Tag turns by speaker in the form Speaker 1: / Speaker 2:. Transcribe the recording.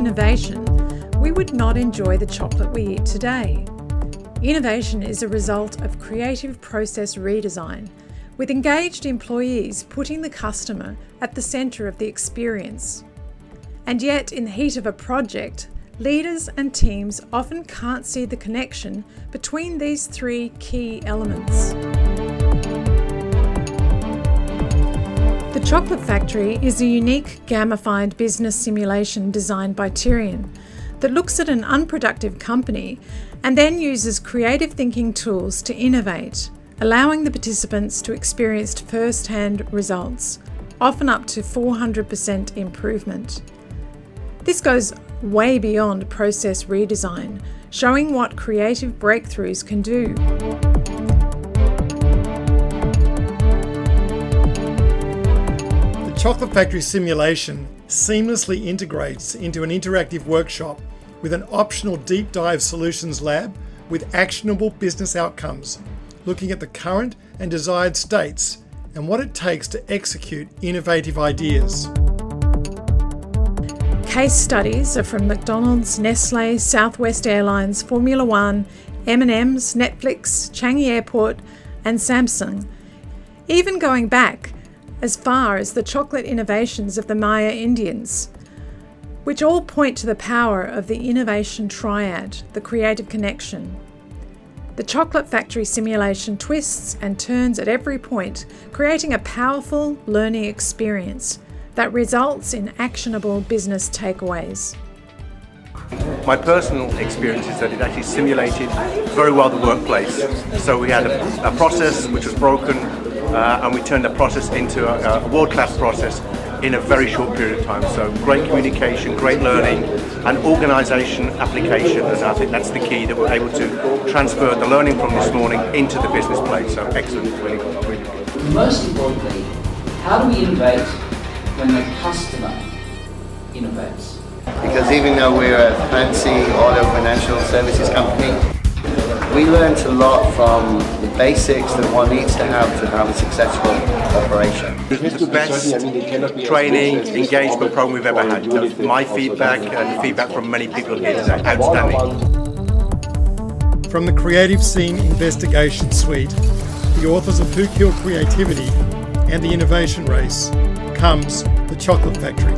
Speaker 1: innovation, we would not enjoy the chocolate we eat today. Innovation is a result of creative process redesign, with engaged employees putting the customer at the centre of the experience. And yet, in the heat of a project, leaders and teams often can't see the connection between these three key elements. The Chocolate Factory is a unique gamified business simulation designed by Tirian that looks at an unproductive company and then uses creative thinking tools to innovate, allowing the participants to experience first-hand results, often up to 400% improvement. This goes way beyond process redesign, showing what creative breakthroughs can do.
Speaker 2: The Chocolate Factory simulation seamlessly integrates into an interactive workshop with an optional deep dive solutions lab with actionable business outcomes, looking at the current and desired states and what it takes to execute innovative ideas.
Speaker 1: Case studies are from McDonald's, Nestle, Southwest Airlines, Formula One, M&M's, Netflix, Changi Airport and Samsung, even going back as far as the chocolate innovations of the Maya Indians, which all point to the power of the innovation triad, the creative connection. The Chocolate Factory simulation twists and turns at every point, creating a powerful learning experience that results in actionable business takeaways.
Speaker 3: My personal experience is that it actually simulated very well the workplace. So we had a process which was broken and we turned the process into a world-class process in a very short period of time. So great communication, great learning and organisation application, and I think that's the key, that we're able to transfer the learning from this morning into the business place. So excellent, really good.
Speaker 4: Most importantly, how do we innovate when the customer innovates?
Speaker 5: Because even though we're a fancy auto financial services company, we learned a lot from the basics that one needs to have a successful operation.
Speaker 3: It's the best training, engagement program we've ever had. So my feedback and feedback from many people here today, outstanding.
Speaker 2: From the Creative Scene Investigation Suite, the authors of Who Killed Creativity and the Innovation Race, comes The Chocolate Factory.